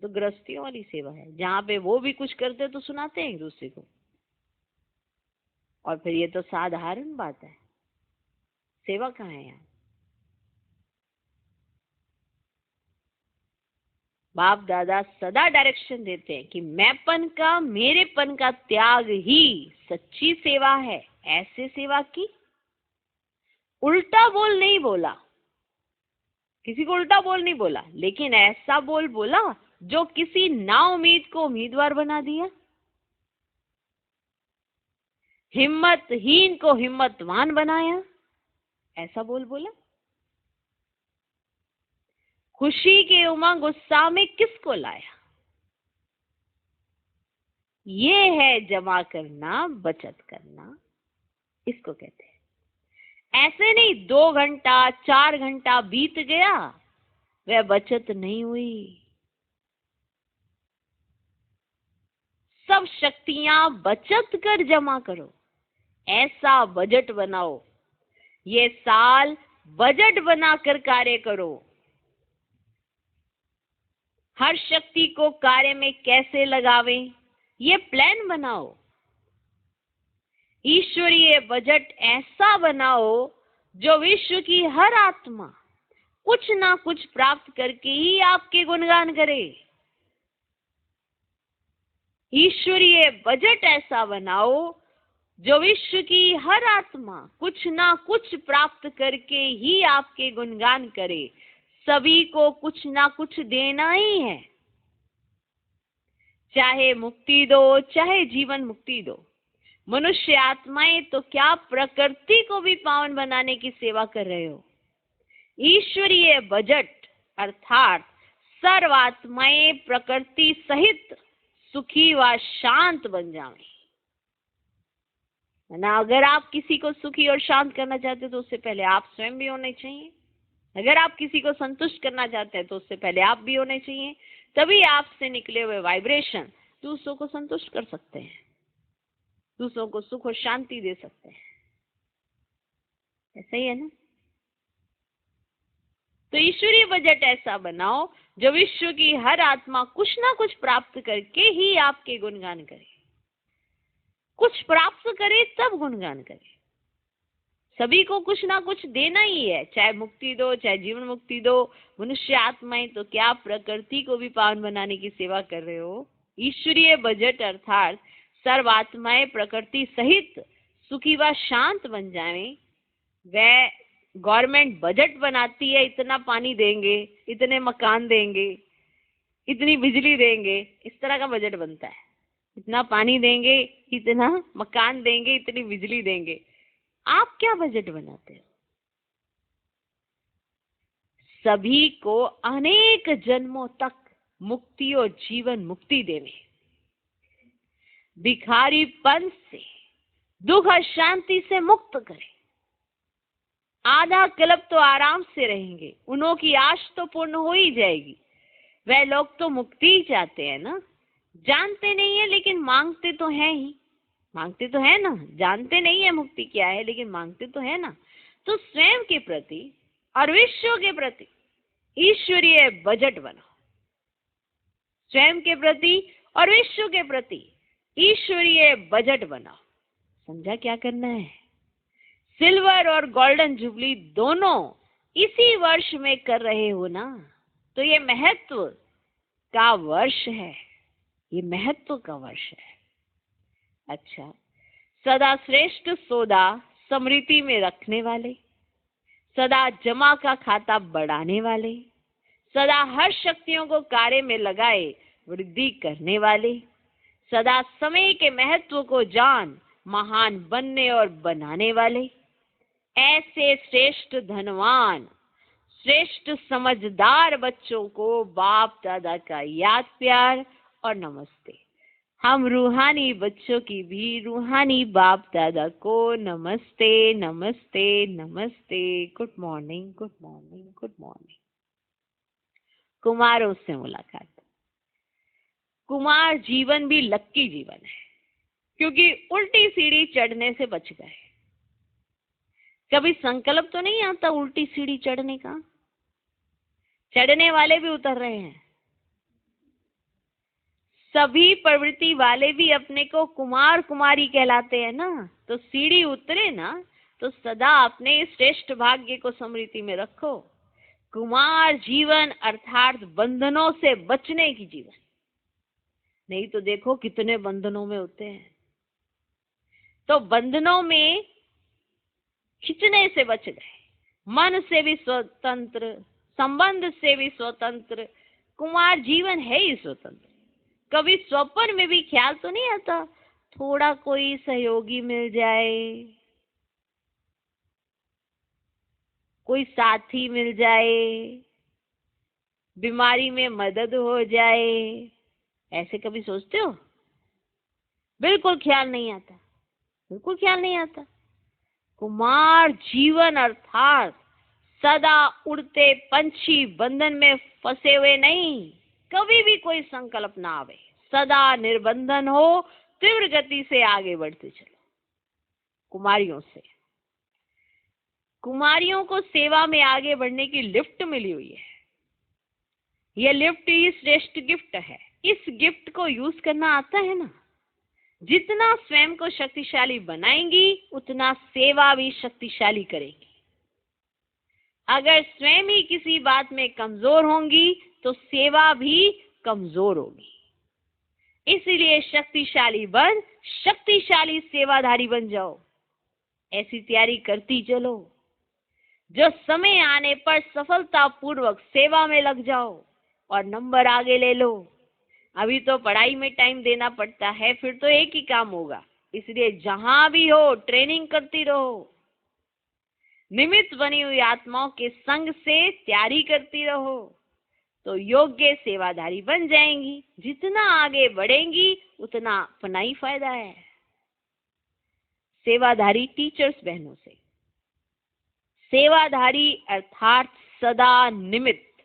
तो गृहस्थियों वाली सेवा है, जहाँ पे वो भी कुछ करते तो सुनाते हैं एक दूसरे को। और फिर ये तो साधारण बात है, सेवा कहाँ है यहाँ। बाप दादा सदा डायरेक्शन देते हैं कि मैंपन का, मेरेपन का त्याग ही सच्ची सेवा है। ऐसे सेवा की, उल्टा बोल नहीं बोला, किसी को उल्टा बोल नहीं बोला, लेकिन ऐसा बोल बोला जो किसी नाउम्मीद को उम्मीदवार बना दिया, हिम्मतहीन को हिम्मतवान बनाया, ऐसा बोल बोला। खुशी के उमंग उत्साह में किसको लाया। ये है जमा करना, बचत करना, इसको कहते हैं। ऐसे नहीं 2 घंटा 4 घंटा बीत गया, वह बचत नहीं हुई। सब शक्तियां बचत कर जमा करो, ऐसा बजट बनाओ, ये साल बजट बनाकर कार्य करो। हर शक्ति को कार्य में कैसे लगावें, ये प्लान बनाओ। ईश्वरीय बजट ऐसा बनाओ जो विश्व की हर आत्मा कुछ ना कुछ प्राप्त करके ही आपके गुणगान करे। ईश्वरीय बजट ऐसा बनाओ जो विश्व की हर आत्मा कुछ ना कुछ प्राप्त करके ही आपके गुणगान करे। सभी को कुछ ना कुछ देना ही है, चाहे मुक्ति दो, चाहे जीवन मुक्ति दो। मनुष्य आत्माएं तो क्या प्रकृति को भी पावन बनाने की सेवा कर रहे हो। ईश्वरीय बजट अर्थात सर्वात्माएं प्रकृति सहित सुखी व शांत बन जाएं। ना, अगर आप किसी को सुखी और शांत करना चाहते तो उससे पहले आप स्वयं भी होने चाहिए। अगर आप किसी को संतुष्ट करना चाहते हैं तो उससे पहले आप भी होने चाहिए। तभी आपसे निकले हुए वाइब्रेशन दूसरों को संतुष्ट कर सकते हैं, दूसरों को सुख और शांति दे सकते हैं। ऐसा ही है ना। तो ईश्वरीय बजट ऐसा बनाओ जो विश्व की हर आत्मा कुछ ना कुछ प्राप्त करके ही आपके गुणगान करे। कुछ प्राप्त करे तब गुणगान करे। सभी को कुछ ना कुछ देना ही है, चाहे मुक्ति दो, चाहे जीवन मुक्ति दो। मनुष्य आत्माएं तो क्या प्रकृति को भी पावन बनाने की सेवा कर रहे हो। ईश्वरीय बजट अर्थात सर्व आत्माएं प्रकृति सहित सुखी व शांत बन जाएं। वह गवर्नमेंट बजट बनाती है, इतना पानी देंगे, इतने मकान देंगे, इतनी बिजली देंगे, इस तरह का बजट बनता है। इतना पानी देंगे, इतना मकान देंगे, इतनी बिजली देंगे। आप क्या बजट बनाते हो। सभी को अनेक जन्मों तक मुक्ति और जीवन मुक्ति देने, भिखारीपन से, दुख और शांति से मुक्त करें। आधा कल्प तो आराम से रहेंगे, उन्हों की आश तो पूर्ण हो ही जाएगी। वह लोग तो मुक्ति ही चाहते हैं ना, जानते नहीं है लेकिन मांगते तो हैं ही, मांगते तो है ना। जानते नहीं है मुक्ति क्या है, लेकिन मांगते तो है ना। तो स्वयं के प्रति और विश्व के प्रति ईश्वरीय बजट बनाओ। स्वयं के प्रति और विश्व के प्रति ईश्वरीय बजट बनाओ। समझा क्या करना है? सिल्वर और गोल्डन जुबली दोनों इसी वर्ष में कर रहे हो ना, तो ये महत्व का वर्ष है, ये महत्व का वर्ष है। अच्छा, सदा श्रेष्ठ सौदा स्मृति में रखने वाले, सदा जमा का खाता बढ़ाने वाले, सदा हर शक्तियों को कार्य में लगाए वृद्धि करने वाले, सदा समय के महत्व को जान महान बनने और बनाने वाले, ऐसे श्रेष्ठ धनवान, श्रेष्ठ समझदार बच्चों को बाप दादा का याद प्यार और नमस्ते। हम रूहानी बच्चों की भी रूहानी बाप दादा को नमस्ते नमस्ते नमस्ते। Good morning, good morning, good morning. कुमारों से मुलाकात। कुमार जीवन भी लक्की जीवन है, क्योंकि उल्टी सीढ़ी चढ़ने से बच गए। कभी संकल्प तो नहीं आता उल्टी सीढ़ी चढ़ने का? चढ़ने वाले भी उतर रहे हैं। सभी प्रवृत्ति वाले भी अपने को कुमार कुमारी कहलाते हैं ना, तो सीढ़ी उतरे ना, तो सदा अपने श्रेष्ठ भाग्य को स्मृति में रखो। कुमार जीवन अर्थात बंधनों से बचने की जीवन। नहीं तो देखो कितने बंधनों में होते हैं। तो बंधनों में खिंचने से बच गए, मन से भी स्वतंत्र, संबंध से भी स्वतंत्र। कुमार जीवन है ही स्वतंत्र। कभी स्वप्न में भी ख्याल तो नहीं आता थोड़ा कोई सहयोगी मिल जाए, कोई साथी मिल जाए, बीमारी में मदद हो जाए? ऐसे कभी सोचते हो? बिल्कुल ख्याल नहीं आता, बिल्कुल ख्याल नहीं आता। कुमार जीवन अर्थात सदा उड़ते पंछी बंधन में फंसे हुए नहीं, कभी भी कोई संकल्प ना आवे, सदा निर्बंधन हो, तीव्र गति से आगे बढ़ते चलो। कुमारियों से, कुमारियों को सेवा में आगे बढ़ने की लिफ्ट मिली हुई है। यह लिफ्ट ही श्रेष्ठ गिफ्ट है। इस गिफ्ट को यूज करना आता है ना? जितना स्वयं को शक्तिशाली बनाएंगी उतना सेवा भी शक्तिशाली करेंगी। अगर स्वयं ही किसी बात में कमजोर होंगी तो सेवा भी कमजोर होगी। इसलिए शक्तिशाली बन शक्तिशाली सेवाधारी बन जाओ। ऐसी तैयारी करती चलो जो समय आने पर सफलतापूर्वक सेवा में लग जाओ और नंबर आगे ले लो। अभी तो पढ़ाई में टाइम देना पड़ता है, फिर तो एक ही काम होगा। इसलिए जहां भी हो ट्रेनिंग करती रहो। निमित्त बनी हुई आत्माओं के संग से तैयारी करती रहो तो योग्य सेवाधारी बन जाएंगी। जितना आगे बढ़ेंगी उतना अपना ही फायदा है। सेवाधारी टीचर्स बहनों से, सेवाधारी अर्थात सदा निमित्त।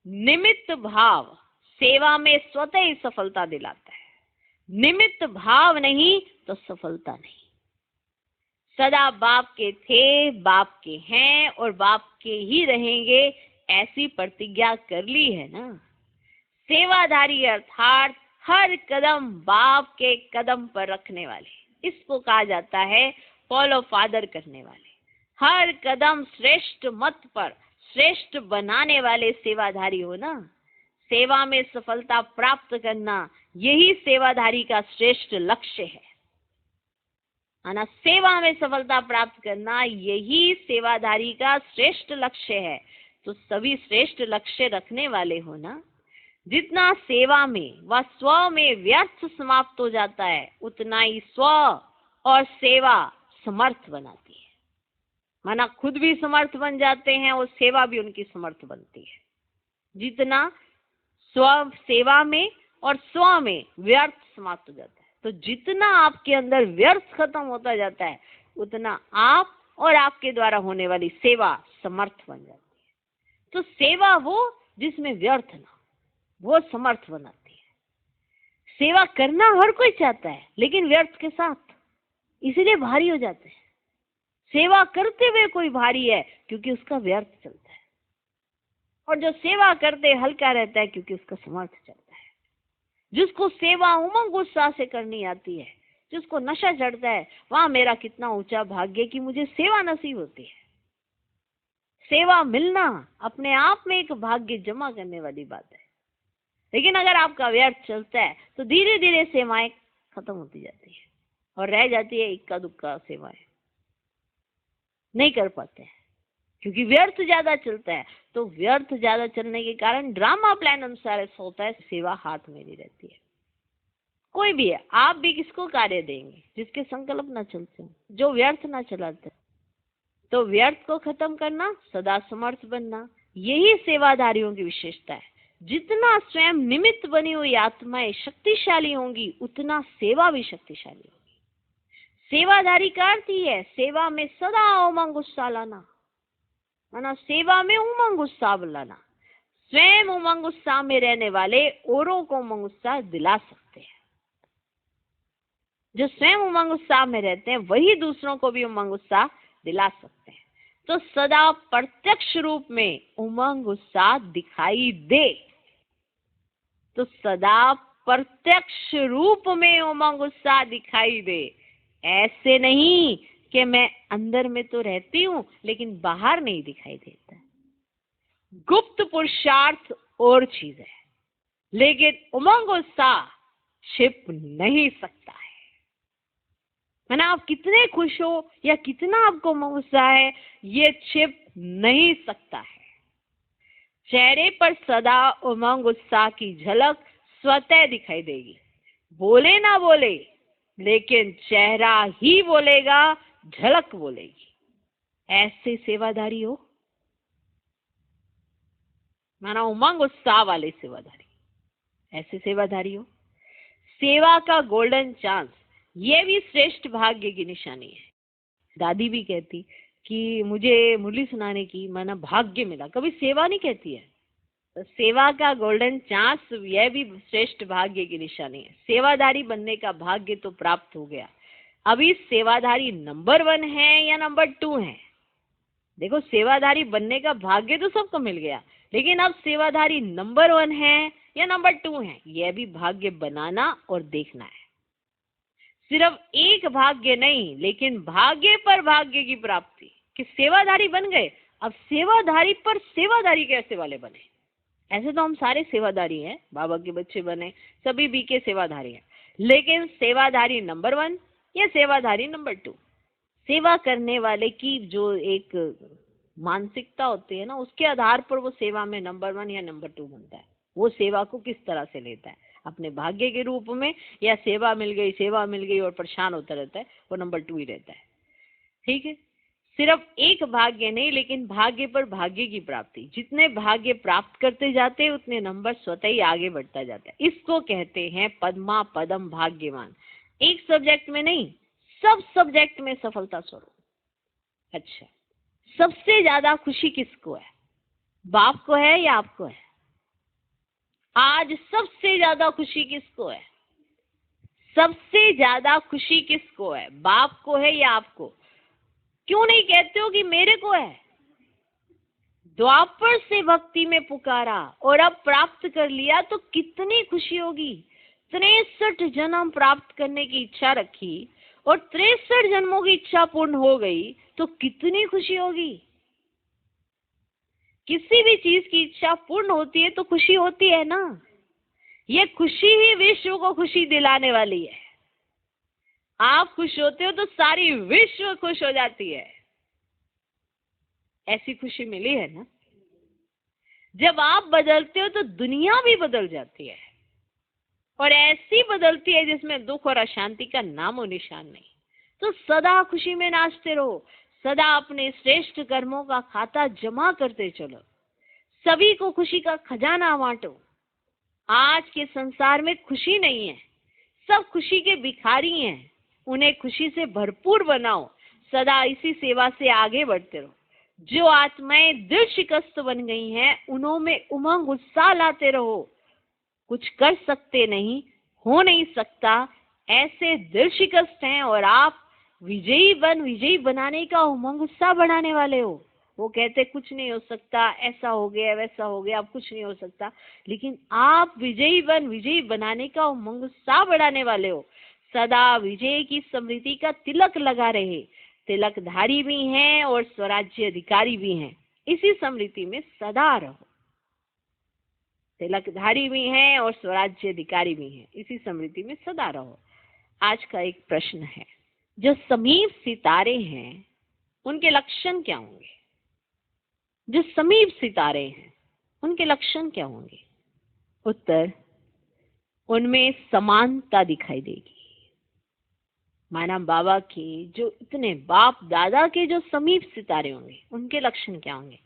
निमित्त भाव सेवा में स्वतः ही सफलता दिलाता है। निमित्त भाव नहीं तो सफलता नहीं। सदा बाप के थे, बाप के हैं और बाप के ही रहेंगे, ऐसी प्रतिज्ञा कर ली है ना। सेवाधारी अर्थात हर कदम बाप के कदम पर रखने वाले, इसको कहा जाता है फॉलो फादर करने वाले। हर कदम श्रेष्ठ मत पर श्रेष्ठ बनाने वाले सेवाधारी हो ना। सेवा में सफलता प्राप्त करना यही सेवाधारी का श्रेष्ठ लक्ष्य है ना। सेवा में सफलता प्राप्त करना यही सेवाधारी का श्रेष्ठ लक्ष्य है। तो सभी श्रेष्ठ लक्ष्य रखने वाले हो ना। जितना सेवा में व स्व में व्यर्थ समाप्त हो जाता है उतना ही स्व और सेवा समर्थ बनाती है। माना खुद भी समर्थ बन जाते हैं और सेवा भी उनकी समर्थ बनती है। जितना स्व सेवा में और स्व में व्यर्थ समाप्त हो जाता है, तो जितना आपके अंदर व्यर्थ खत्म होता जाता है उतना आप और आपके द्वारा होने वाली सेवा समर्थ बन जाती है। तो सेवा वो जिसमें व्यर्थ ना, वो समर्थ बनाती है। सेवा करना हर कोई चाहता है लेकिन व्यर्थ के साथ, इसीलिए भारी हो जाते हैं। सेवा करते हुए कोई भारी है क्योंकि उसका व्यर्थ चलता है, और जो सेवा करते हल्का रहता है क्योंकि उसका समर्थ चलता है। जिसको सेवा उमंग उत्साह से करनी आती है, जिसको नशा चढ़ता है, वहां मेरा कितना ऊंचा भाग्य कि मुझे सेवा नसीब होती है। सेवा मिलना अपने आप में एक भाग्य जमा करने वाली बात है। लेकिन अगर आपका व्यर्थ चलता है तो धीरे धीरे सेवाएं खत्म होती जाती है और रह जाती है इक्का दुक्का सेवाएं, नहीं कर पाते हैं क्योंकि व्यर्थ ज्यादा चलता है। तो व्यर्थ ज्यादा चलने के कारण ड्रामा प्लान अनुसार ऐसा होता है, सेवा हाथ में नहीं रहती है। कोई भी है, आप भी किसको कार्य देंगे? जिसके संकल्प ना चलते हो, जो व्यर्थ ना चलाते। तो व्यर्थ को खत्म करना, सदा समर्थ बनना, यही सेवाधारियों की विशेषता है। जितना स्वयं निमित्त बनी हुई आत्माएं शक्तिशाली होंगी, उतना सेवा भी शक्तिशाली होगी। सेवाधारी का अर्थ ही है सेवा में सदा उमंग उत्साह लाना, माना सेवा में उमंग उत्साह लाना। स्वयं उमंग उत्साह में रहने वाले औरों को उमंग उत्साह दिला सकते हैं। जो स्वयं उमंग उत्साह में रहते हैं वही दूसरों को भी उमंग उत्साह दिला सकते हैं। तो सदा प्रत्यक्ष रूप में उमंग उत्साह दिखाई दे, तो सदा प्रत्यक्ष रूप में उमंग उत्साह दिखाई दे। ऐसे नहीं कि मैं अंदर में तो रहती हूं लेकिन बाहर नहीं दिखाई देता। गुप्त पुरुषार्थ और चीज है, लेकिन उमंग उत्साह छिप नहीं सकता है। माना आप कितने खुश हो या कितना आपको उमंग उत्साह है, ये छिप नहीं सकता है। चेहरे पर सदा उमंग उत्साह की झलक स्वतः दिखाई देगी। बोले ना बोले, लेकिन चेहरा ही बोलेगा, झलक बोलेगी। ऐसे सेवाधारी हो, माना उमंग उत्साह वाले सेवाधारी, ऐसे सेवाधारी हो। सेवा का गोल्डन चांस, ये भी श्रेष्ठ भाग्य की निशानी है। दादी भी कहती कि मुझे मुरली सुनाने की माना भाग्य मिला, कभी सेवा नहीं कहती है। तो सेवा का गोल्डन चांस, यह भी श्रेष्ठ भाग्य की निशानी है। सेवाधारी बनने का भाग्य तो प्राप्त हो गया, अभी सेवाधारी नंबर 1 है या नंबर 2 है? देखो, सेवाधारी बनने का भाग्य तो सबको मिल गया, लेकिन अब सेवाधारी नंबर 1 है या नंबर 2 है, यह भी भाग्य बनाना और देखना है। सिर्फ एक भाग्य नहीं, लेकिन भाग्य पर भाग्य की प्राप्ति, कि सेवाधारी बन गए। अब सेवाधारी पर सेवाधारी कैसे वाले बने? ऐसे तो हम सारे सेवाधारी हैं, बाबा के बच्चे बने, सभी बी के सेवाधारी हैं, लेकिन सेवाधारी नंबर 1 या सेवाधारी नंबर 2? सेवा करने वाले की जो एक मानसिकता होती है ना, उसके आधार पर वो सेवा में नंबर 1 या नंबर 2 बनता है। वो सेवा को किस तरह से लेता है, अपने भाग्य के रूप में, या सेवा मिल गई और परेशान होता रहता है, वो नंबर 2 ही रहता है। ठीक है, सिर्फ एक भाग्य नहीं, लेकिन भाग्य पर भाग्य की प्राप्ति। जितने भाग्य प्राप्त करते जाते हैं उतने नंबर स्वतः ही आगे बढ़ता जाता है। इसको कहते हैं पद्मा पदम भाग्यवान। एक सब्जेक्ट में नहीं, सब सब्जेक्ट में सफलता स्वरूप। अच्छा, सबसे ज्यादा खुशी किसको है? बाप को है या आपको है? आज सबसे ज्यादा खुशी किसको है? सबसे ज्यादा खुशी किसको है? बाप को है या आपको? क्यों नहीं कहते हो कि मेरे को है? द्वापर से भक्ति में पुकारा और अब प्राप्त कर लिया तो कितनी खुशी होगी। 63 जन्म प्राप्त करने की इच्छा रखी और 63 जन्मों की इच्छा पूर्ण हो गई तो कितनी खुशी होगी। किसी भी चीज की इच्छा पूर्ण होती है तो खुशी होती है ना। ये खुशी ही विश्व को खुशी दिलाने वाली है। आप खुश होते हो तो सारी विश्व खुश हो जाती है। ऐसी खुशी मिली है ना। जब आप बदलते हो तो दुनिया भी बदल जाती है, और ऐसी बदलती है जिसमें दुख और अशांति का नाम और निशान नहीं। तो सदा खुशी में नाचते रहो, सदा अपने श्रेष्ठ कर्मों का खाता जमा करते चलो, सभी को खुशी का खजाना बांटो। आज के संसार में खुशी नहीं है, सब खुशी के भिखारी हैं, उन्हें खुशी से भरपूर बनाओ। सदा इसी सेवा से आगे बढ़ते रहो। जो आत्माएं दिल शिकस्त बन गई हैं, उनमें उमंग उत्साह लाते रहो। कुछ कर सकते नहीं, हो नहीं सकता, ऐसे दिल शिकस्त हैं, और आप विजयी बनाने का उमंग उत्साह बढ़ाने वाले हो। वो कहते कुछ नहीं हो सकता, ऐसा हो गया वैसा हो गया, अब कुछ नहीं हो सकता। लेकिन आप विजयी बनाने का उमंग उत्साह बढ़ाने वाले हो। सदा विजय की स्मृति का तिलक लगा रहे, तिलकधारी भी हैं और स्वराज्य अधिकारी भी हैं, इसी स्मृति में सदा रहो। तिलकधारी भी हैं और स्वराज्य अधिकारी भी हैं, इसी स्मृति में सदा रहो। आज का एक प्रश्न है, जो समीप सितारे हैं उनके लक्षण क्या होंगे? जो समीप सितारे हैं उनके लक्षण क्या होंगे? उत्तर, उनमें समानता दिखाई देगी। माना बाबा के जो इतने बाप दादा के जो समीप सितारे होंगे उनके लक्षण क्या होंगे?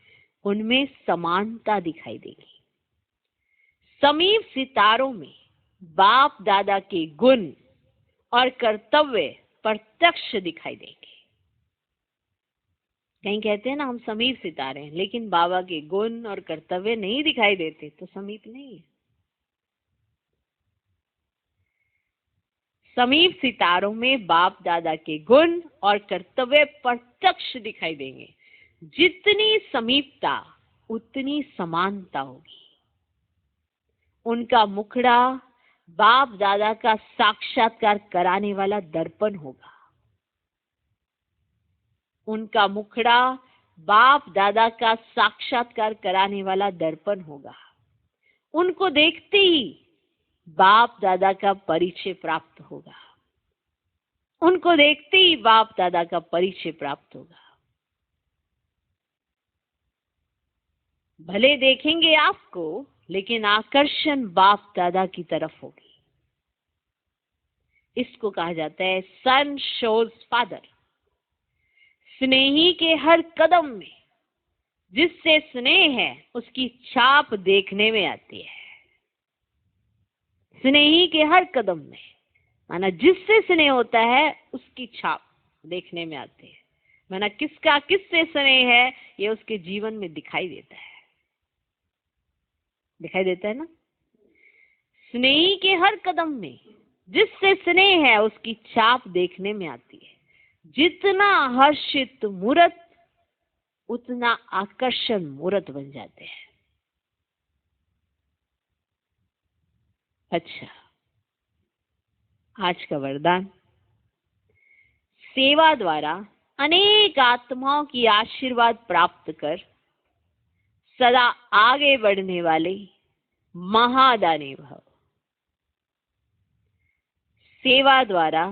उनमें समानता दिखाई देगी। समीप सितारों में बाप दादा के गुण और कर्तव्य प्रत्यक्ष दिखाई देंगे। कहीं कहते हैं ना हम समीप सितारे हैं, लेकिन बाबा के गुण और कर्तव्य नहीं दिखाई देते तो समीप नहीं है। समीप सितारों में बाप दादा के गुण और कर्तव्य प्रत्यक्ष दिखाई देंगे। जितनी समीपता उतनी समानता होगी। उनका मुखड़ा बाप दादा का साक्षात्कार कराने वाला दर्पण होगा। उनका मुखड़ा बाप दादा का साक्षात्कार कराने वाला दर्पण होगा। उनको देखते ही बाप दादा का परिचय प्राप्त होगा। उनको देखते ही बाप दादा का परिचय प्राप्त होगा। भले देखेंगे आपको, लेकिन आकर्षण बाप दादा की तरफ होगी। इसको कहा जाता है सन शोज फादर। स्नेही के हर कदम में जिससे स्नेह है उसकी छाप देखने में आती है। स्नेही के हर कदम में, माना जिससे स्नेह होता है उसकी छाप देखने में आती है। माना किसका किससे स्नेह है ये उसके जीवन में दिखाई देता है। दिखाई देता है ना। स्नेही के हर कदम में जिससे स्नेह है उसकी छाप देखने में आती है। जितना हर्षित मूर्त उतना आकर्षण मूर्त बन जाते हैं। अच्छा, आज का वरदान, सेवा द्वारा अनेक आत्माओं की आशीर्वाद प्राप्त कर सदा आगे बढ़ने वाले महादानी भव। सेवा द्वारा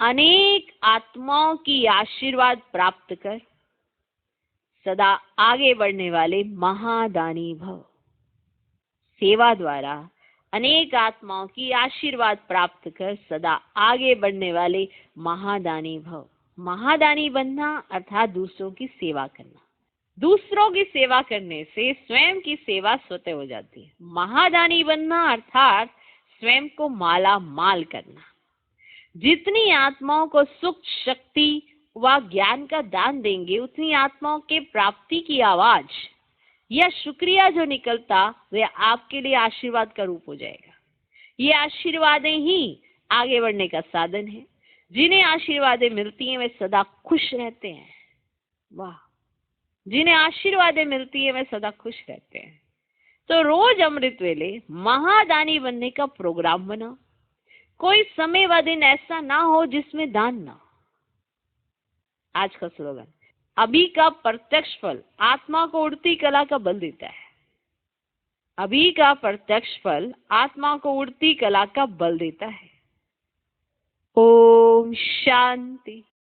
अनेक आत्माओं की आशीर्वाद प्राप्त कर सदा आगे बढ़ने वाले महादानी भव। सेवा द्वारा अनेक आत्माओं की आशीर्वाद प्राप्त कर सदा आगे बढ़ने वाले महादानी भव। महादानी बनना अर्थात दूसरों की सेवा करना। दूसरों की सेवा करने से स्वयं की सेवा स्वतः हो जाती है। महादानी बनना अर्थात स्वयं को माला माल करना। जितनी आत्माओं को सुख, शक्ति व ज्ञान का दान देंगे उतनी आत्माओं के प्राप्ति की आवाज या शुक्रिया जो निकलता वह आपके लिए आशीर्वाद का रूप हो जाएगा। ये आशीर्वादें ही आगे बढ़ने का साधन है। जिन्हें आशीर्वादें मिलती हैं वे सदा खुश रहते हैं। वाह, जिन्हें आशीर्वादें मिलती है वे सदा खुश रहते हैं। तो रोज अमृत वेले महादानी बनने का प्रोग्राम बनाओ। कोई समय व दिन ऐसा ना हो जिसमें दान ना हो। आज का स्लोगन, अभी का प्रत्यक्ष फल आत्मा को उड़ती कला का बल देता है। अभी का प्रत्यक्ष फल आत्मा को उड़ती कला का बल देता है। ओम शांति।